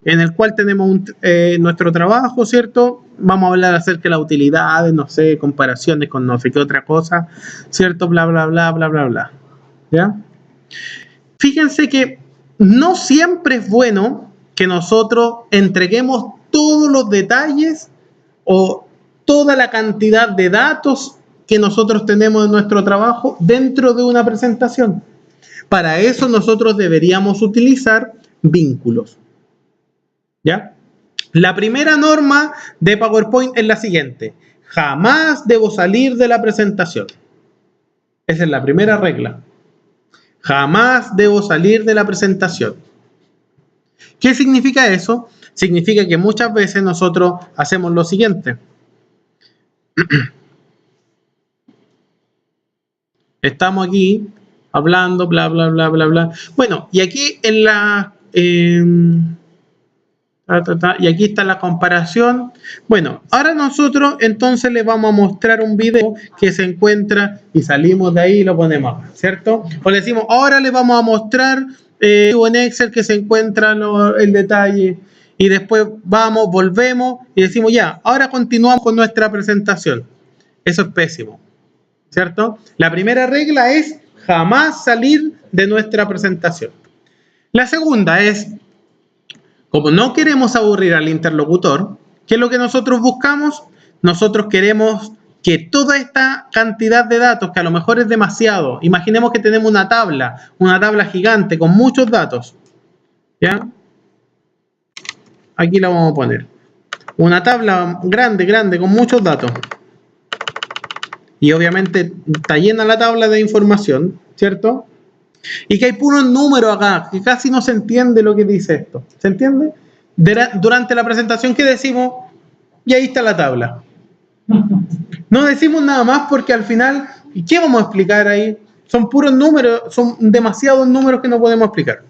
en el cual tenemos nuestro trabajo, ¿cierto? Vamos a hablar acerca de las utilidades, no sé, comparaciones con no sé qué otra cosa, ¿cierto? Bla, bla, bla, bla, bla, bla. ¿Ya? Fíjense que no siempre es bueno que nosotros entreguemos todos los detalles o toda la cantidad de datos que nosotros tenemos en nuestro trabajo dentro de una presentación. Para eso nosotros deberíamos utilizar vínculos. ¿Ya? La primera norma de PowerPoint es la siguiente: jamás debo salir de la presentación. Esa es la primera regla. Jamás debo salir de la presentación. ¿Qué significa eso? Significa que muchas veces nosotros hacemos lo siguiente. Estamos aquí hablando, bla, bla, bla, bla, bla. Bueno, y aquí en la... y aquí está la comparación. Bueno, ahora nosotros entonces les vamos a mostrar un video que se encuentra y salimos de ahí y lo ponemos acá, ¿cierto? O le decimos, ahora les vamos a mostrar en Excel que se encuentra el detalle, y después vamos, volvemos y decimos ya, ahora continuamos con nuestra presentación. Eso es pésimo, ¿cierto? La primera regla es jamás salir de nuestra presentación. La segunda es, como no queremos aburrir al interlocutor, ¿qué es lo que nosotros buscamos? Nosotros queremos que toda esta cantidad de datos, que a lo mejor es demasiado, imaginemos que tenemos una tabla gigante con muchos datos, ¿ya? Aquí la vamos a poner. Una tabla grande, grande, con muchos datos. Y obviamente está llena la tabla de información, ¿cierto? Y que hay puros números acá, que casi no se entiende lo que dice esto. ¿Se entiende? Durante la presentación, ¿qué decimos? Y ahí está la tabla. No decimos nada más porque al final, ¿qué vamos a explicar ahí? Son puros números, son demasiados números que no podemos explicar.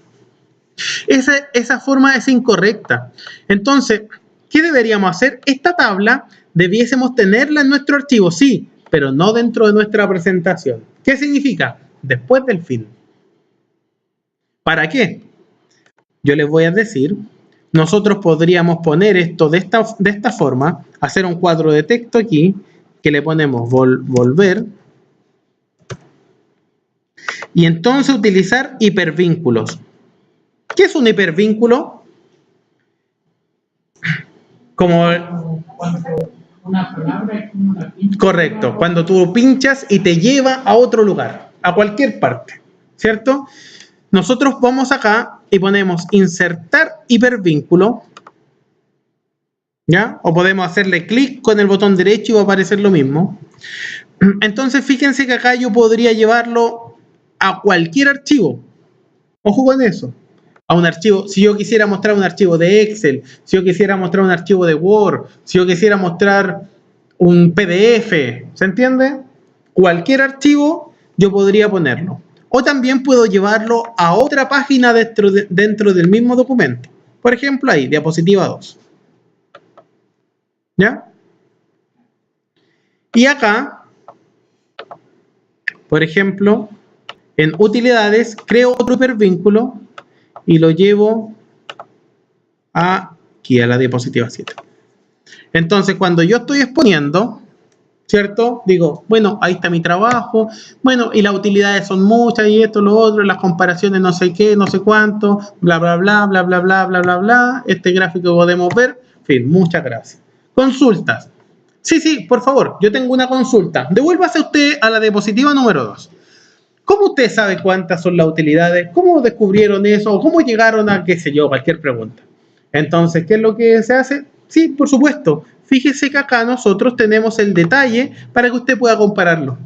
Esa forma es incorrecta. Entonces, ¿qué deberíamos hacer? Esta tabla debiésemos tenerla en nuestro archivo, sí, pero no dentro de nuestra presentación. ¿Qué significa? Después del fin. ¿Para qué? Yo les voy a decir, nosotros podríamos poner esto de esta forma, hacer un cuadro de texto aquí, que le ponemos volver, y entonces utilizar hipervínculos. ¿Qué es un hipervínculo? Como una palabra. Correcto, cuando tú pinchas y te lleva a otro lugar, a cualquier parte, ¿cierto? Nosotros vamos acá y ponemos insertar hipervínculo, ¿ya? O podemos hacerle clic con el botón derecho y va a aparecer lo mismo. Entonces, fíjense que acá yo podría llevarlo a cualquier archivo. Ojo con eso. A un archivo, si yo quisiera mostrar un archivo de Excel, si yo quisiera mostrar un archivo de Word, si yo quisiera mostrar un PDF, ¿se entiende? Cualquier archivo yo podría ponerlo. O también puedo llevarlo a otra página dentro del mismo documento. Por ejemplo, ahí, diapositiva 2. ¿Ya? Y acá, por ejemplo, en utilidades, creo otro hipervínculo y lo llevo aquí a la diapositiva 7. Entonces, cuando yo estoy exponiendo, ¿cierto? Digo, bueno, ahí está mi trabajo, bueno, y las utilidades son muchas, y esto, lo otro, las comparaciones no sé qué, no sé cuánto, bla, bla, bla, bla, bla, bla, bla, bla, bla, este gráfico podemos ver, en fin, muchas gracias. Consultas. Sí, por favor, yo tengo una consulta. Devuélvase usted a la diapositiva número 2. ¿Cómo usted sabe cuántas son las utilidades? ¿Cómo descubrieron eso? ¿Cómo llegaron a, qué sé yo, cualquier pregunta? Entonces, ¿qué es lo que se hace? Sí, por supuesto. Fíjese que acá nosotros tenemos el detalle para que usted pueda compararlo.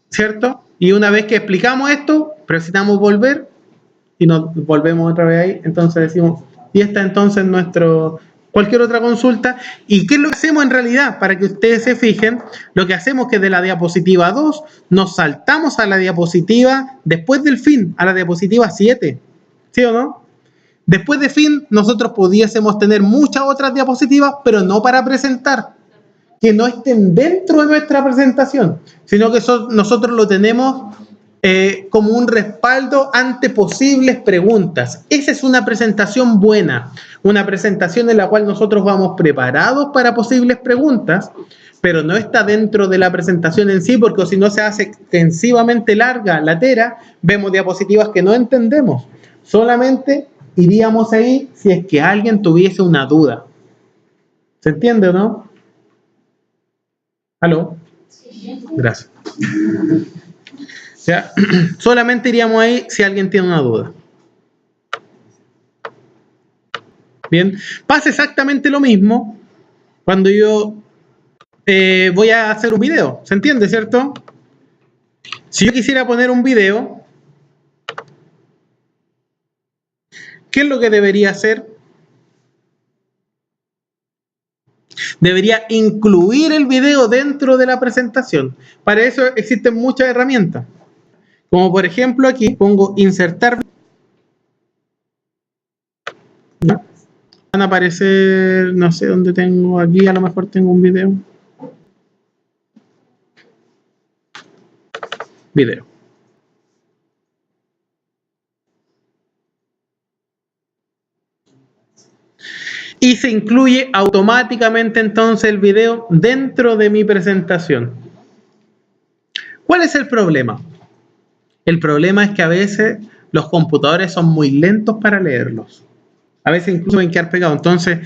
¿Cierto? Y una vez que explicamos esto, precisamos volver y nos volvemos otra vez ahí. Entonces decimos, y esta entonces nuestro... cualquier otra consulta. ¿Y qué es lo que hacemos en realidad? Para que ustedes se fijen, lo que hacemos es que de la diapositiva 2 nos saltamos a la diapositiva, después del fin, a la diapositiva 7. ¿Sí o no? Después de fin, nosotros pudiésemos tener muchas otras diapositivas, pero no para presentar, que no estén dentro de nuestra presentación, sino que nosotros lo tenemos como un respaldo ante posibles preguntas. Esa es una presentación buena, una presentación en la cual nosotros vamos preparados para posibles preguntas, pero no está dentro de la presentación en sí, porque si no se hace extensivamente larga, latera, vemos diapositivas que no entendemos. Solamente iríamos ahí si es que alguien tuviese una duda. ¿Se entiende o no? ¿Aló? Gracias. Ya, solamente iríamos ahí si alguien tiene una duda. Bien, pasa exactamente lo mismo cuando yo voy a hacer un video. ¿Se entiende, cierto? Si yo quisiera poner un video, ¿qué es lo que debería hacer? Debería incluir el video dentro de la presentación. Para eso existen muchas herramientas. Como por ejemplo aquí pongo insertar. ¿No? Van a aparecer, no sé dónde tengo aquí, a lo mejor tengo un video. Video. Y se incluye automáticamente entonces el video dentro de mi presentación. ¿Cuál es el problema? El problema es que a veces los computadores son muy lentos para leerlos. A veces incluso pueden quedar pegados. Entonces,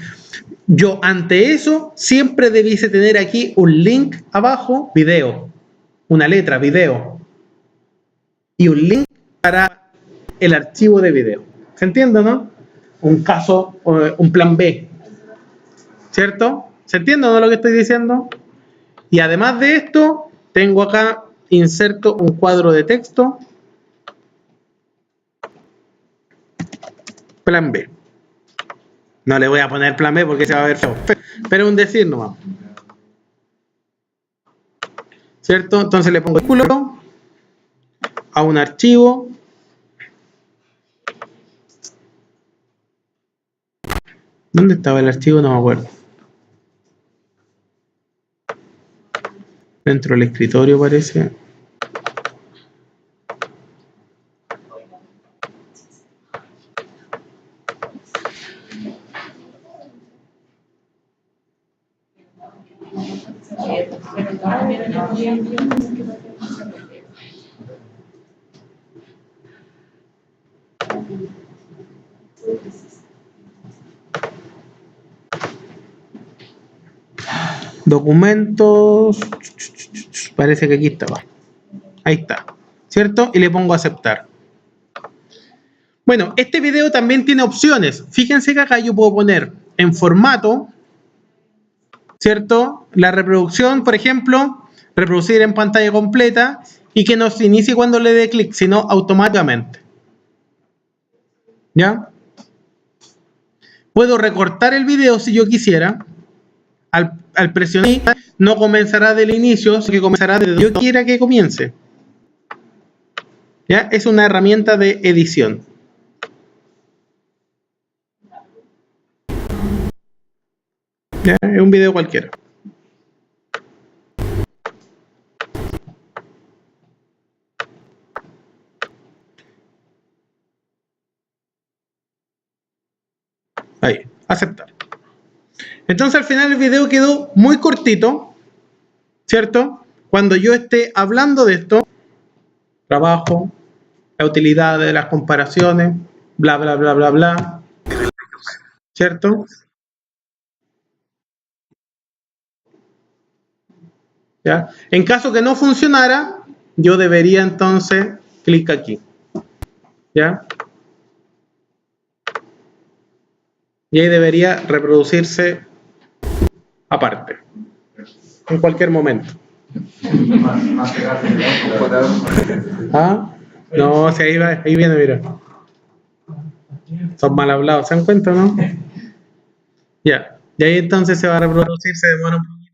yo ante eso siempre debiese tener aquí un link abajo, video, una letra, video, y un link para el archivo de video. ¿Se entiende, no? Un caso, un plan B. ¿Cierto? ¿Se entiende o no lo que estoy diciendo? Y además de esto, tengo acá, inserto un cuadro de texto, plan B. No le voy a poner plan B porque se va a ver feo, pero un decir nomás. ¿Cierto? Entonces le pongo título a un archivo. ¿Dónde estaba el archivo? No me acuerdo. Dentro del escritorio parece. Documentos. Parece que aquí estaba. Ahí está. ¿Cierto? Y le pongo aceptar. Bueno, este video también tiene opciones. Fíjense que acá yo puedo poner en formato, ¿cierto? La reproducción, por ejemplo, reproducir en pantalla completa y que no se inicie cuando le dé clic, sino automáticamente. ¿Ya? Puedo recortar el video si yo quisiera. Al presionar, no comenzará del inicio, sino que comenzará desde donde yo quiera que comience. ¿Ya? Es una herramienta de edición. ¿Ya? Es un video cualquiera. Ahí, aceptar. Entonces al final el video quedó muy cortito, ¿cierto? Cuando yo esté hablando de esto, trabajo, la utilidad de las comparaciones, bla, bla, bla, bla, bla, ¿cierto? ¿Ya? En caso que no funcionara, yo debería entonces clic aquí, ¿ya? Y ahí debería reproducirse aparte, en cualquier momento. ¿Ah? No, si ahí va, ahí viene, mira. Son mal hablados, ¿se dan cuenta, no? Ya, y ahí entonces se va a reproducir, se demora un poquito.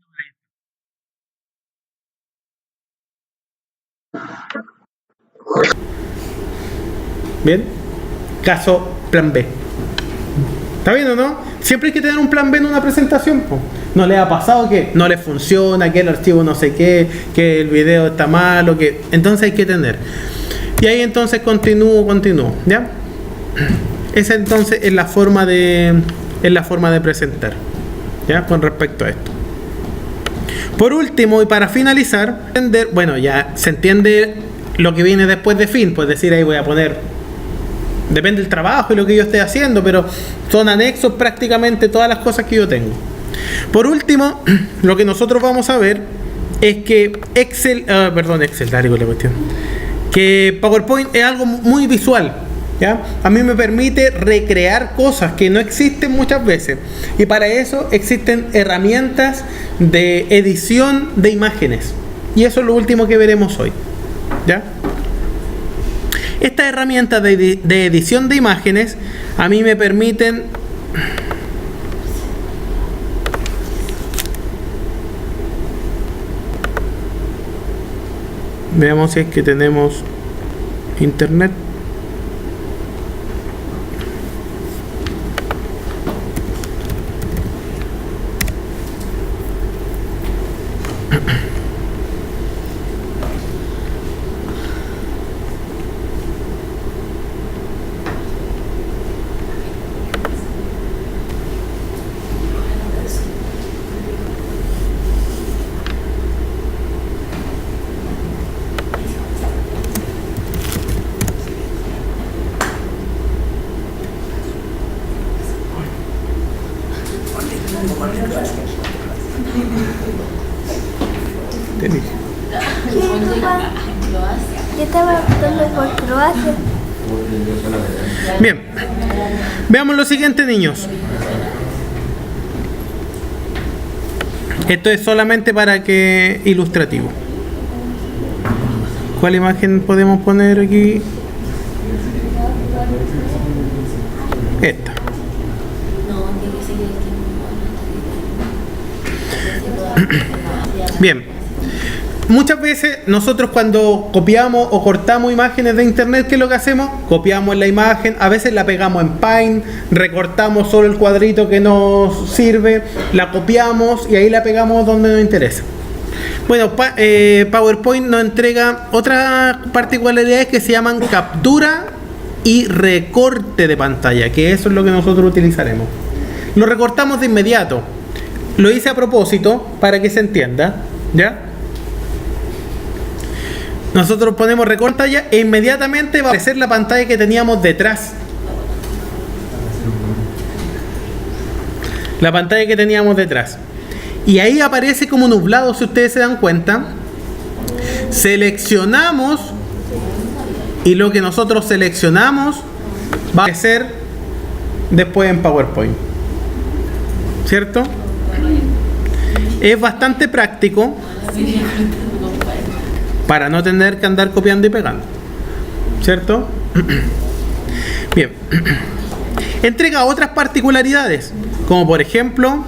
Bien, caso plan B. ¿Está bien o no? Siempre hay que tener un plan B en una presentación, po. ¿No le ha pasado que no le funciona, que el archivo no sé qué, que el video está malo, que entonces hay que tener? Y ahí entonces continúo, ¿ya? Esa entonces es la forma de presentar, ¿ya? Con respecto a esto. Por último, y para finalizar, bueno, ya se entiende lo que viene después de fin, pues decir, ahí voy a poner, depende del trabajo y lo que yo esté haciendo, pero son anexos prácticamente todas las cosas que yo tengo. Por último, lo que nosotros vamos a ver es que que PowerPoint es algo muy visual, ¿ya? A mí me permite recrear cosas que no existen muchas veces, y para eso existen herramientas de edición de imágenes, y eso es lo último que veremos hoy, ¿ya? Estas herramientas de edición de imágenes a mí me permiten veamos si es que tenemos internet. Yo estaba optando por Croacia. Bien, veamos lo siguiente, niños. Esto es solamente para que ilustrativo. ¿Cuál imagen podemos poner aquí? Esta. Bien, muchas veces nosotros cuando copiamos o cortamos imágenes de internet, ¿qué es lo que hacemos? Copiamos la imagen, a veces la pegamos en Paint, recortamos solo el cuadrito que nos sirve, la copiamos y ahí la pegamos donde nos interesa. Bueno, PowerPoint nos entrega otras particularidades que se llaman captura y recorte de pantalla, que eso es lo que nosotros utilizaremos. Lo recortamos de inmediato. Lo hice a propósito para que se entienda, ¿ya? Nosotros ponemos recorte pantalla e inmediatamente va a aparecer la pantalla que teníamos detrás. La pantalla que teníamos detrás. Y ahí aparece como nublado, si ustedes se dan cuenta. Seleccionamos y lo que nosotros seleccionamos va a aparecer después en PowerPoint, ¿cierto? Es bastante práctico para no tener que andar copiando y pegando, ¿cierto? Bien. Entrega otras particularidades, como por ejemplo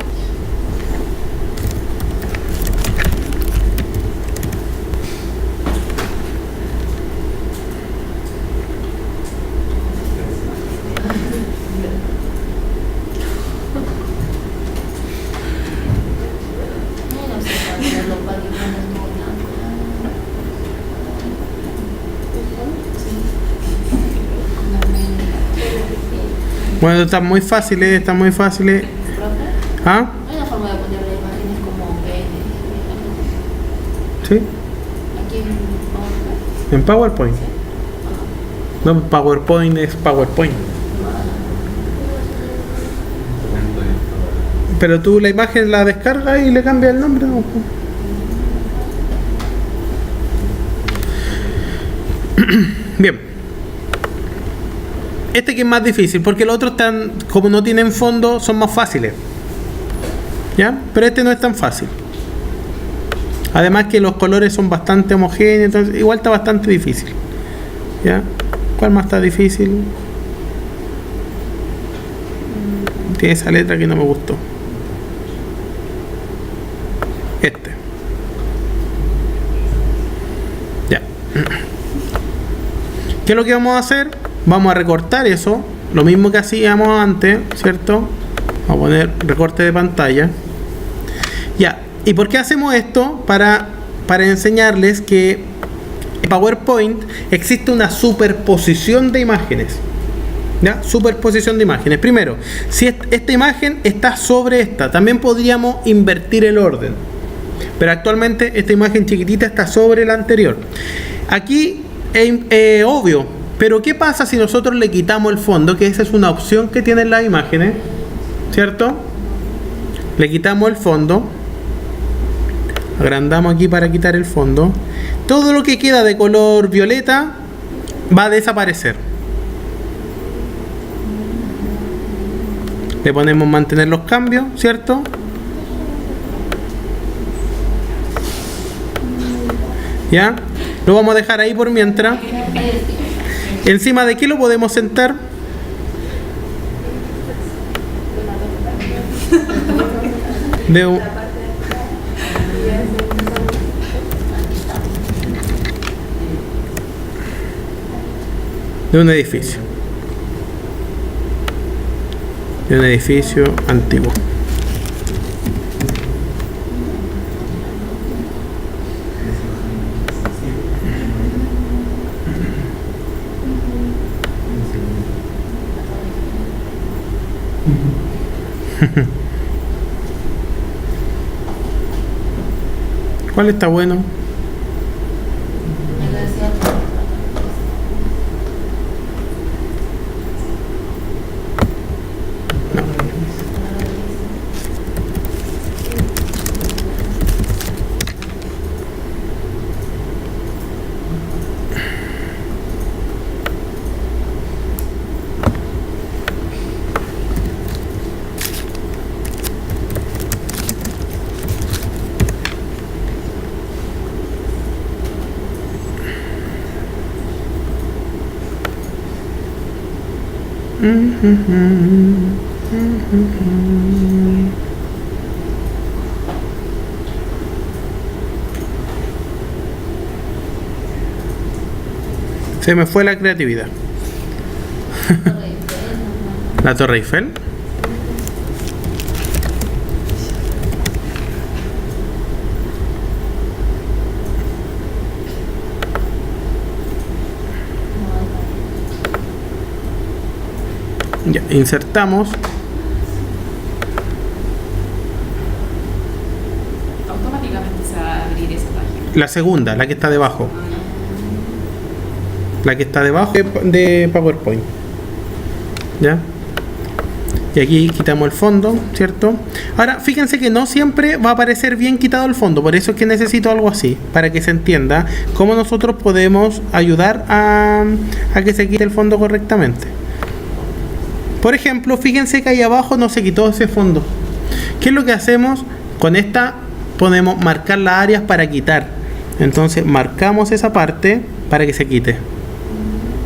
bueno, está muy fácil, está muy fácil. ¿Ah? Hay una forma de poner las imágenes como PNG. ¿Sí? Aquí en PowerPoint. En PowerPoint. No, PowerPoint es PowerPoint. Pero tú la imagen la descargas y le cambias el nombre, ¿no? Bien. Este que es más difícil, porque los otros están, como no tienen fondo, son más fáciles, ¿ya? Pero este no es tan fácil. Además que los colores son bastante homogéneos, entonces igual está bastante difícil, ¿ya? ¿Cuál más está difícil? Tiene esa letra que no me gustó. Este. Ya. ¿Qué es lo que vamos a hacer? Vamos a recortar eso, lo mismo que hacíamos antes, ¿cierto? Vamos a poner recorte de pantalla. Ya, ¿y por qué hacemos esto? Para enseñarles que en PowerPoint existe una superposición de imágenes. ¿Ya? Superposición de imágenes. Primero, si esta imagen está sobre esta, también podríamos invertir el orden. Pero actualmente esta imagen chiquitita está sobre la anterior. Aquí es obvio, pero ¿qué pasa si nosotros le quitamos el fondo? Que esa es una opción que tienen las imágenes, ¿cierto? Le quitamos el fondo. Agrandamos aquí para quitar el fondo. Todo lo que queda de color violeta va a desaparecer. Le ponemos mantener los cambios, ¿cierto? ¿Ya? Lo vamos a dejar ahí por mientras. ¿Encima de qué lo podemos sentar? De un edificio. De un edificio antiguo. ¿Cuál está bueno? Se me fue la creatividad. La Torre Eiffel. Ya, insertamos. Automáticamente se va a abrir esa página. La segunda, la que está debajo. La que está debajo de PowerPoint. ¿Ya? Y aquí quitamos el fondo, ¿cierto? Ahora, fíjense que no siempre va a aparecer bien quitado el fondo. Por eso es que necesito algo así, para que se entienda cómo nosotros podemos ayudar a que se quite el fondo correctamente. Por ejemplo, fíjense que ahí abajo no se quitó ese fondo. ¿Qué es lo que hacemos? Con esta podemos marcar las áreas para quitar. Entonces marcamos esa parte para que se quite.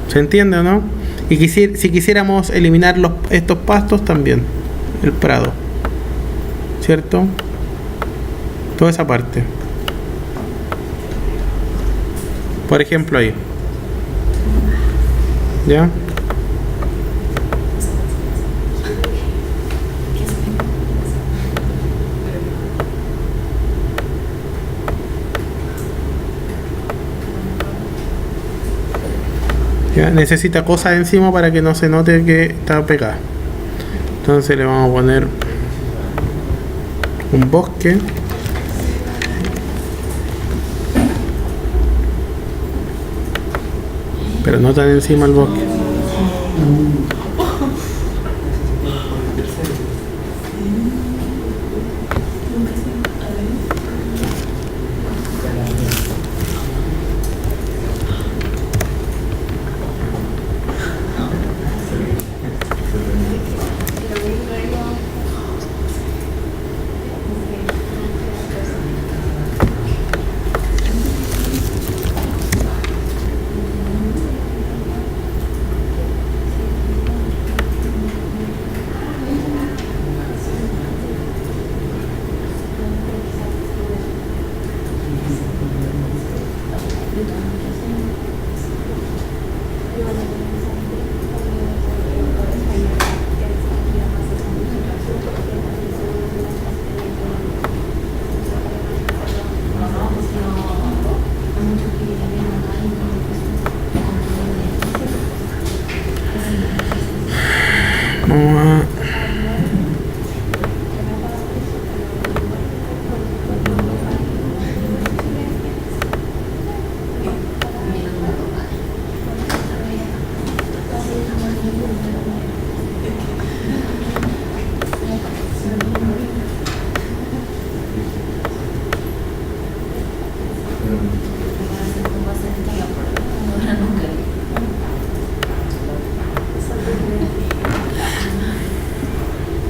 ¿Se entiende o no? Y si quisiéramos eliminar estos pastos también, el prado, ¿cierto? Toda esa parte. Por ejemplo ahí. ¿Ya? Ya, necesita cosas encima para que no se note que está pegada. Entonces le vamos a poner un bosque. Pero no tan encima el bosque.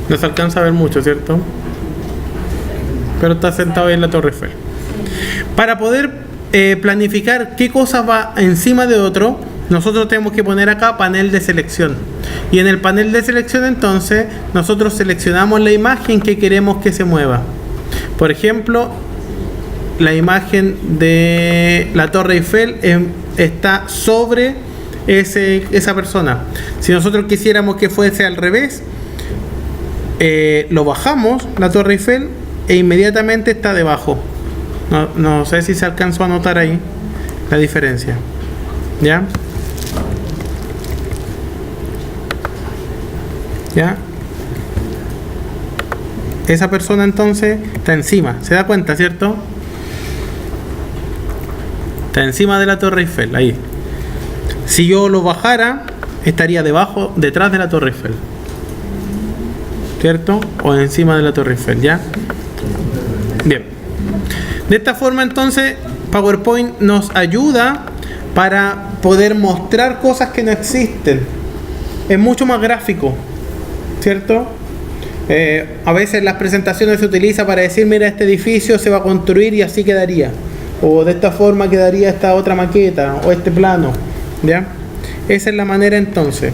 No se alcanza a ver mucho, ¿cierto? Pero está sentado ahí en la Torre Eiffel. Para poder planificar qué cosa va encima de otro, nosotros tenemos que poner acá panel de selección. Y en el panel de selección entonces nosotros seleccionamos la imagen que queremos que se mueva. Por ejemplo, la imagen de la Torre Eiffel está sobre esa persona. Si nosotros quisiéramos que fuese al revés, lo bajamos, la Torre Eiffel, e inmediatamente está debajo. No sé si se alcanzó a notar ahí la diferencia. ¿Ya? ¿Ya? Esa persona entonces está encima. ¿Se da cuenta, cierto? Está encima de la Torre Eiffel, ahí. Si yo lo bajara, estaría detrás de la Torre Eiffel, ¿cierto? O encima de la Torre Eiffel, ¿ya? Bien. De esta forma entonces PowerPoint nos ayuda para poder mostrar cosas que no existen. Es mucho más gráfico, ¿cierto? A veces las presentaciones se utiliza para decir, mira, este edificio se va a construir y así quedaría. O de esta forma quedaría esta otra maqueta o este plano, ¿ya? Esa es la manera entonces.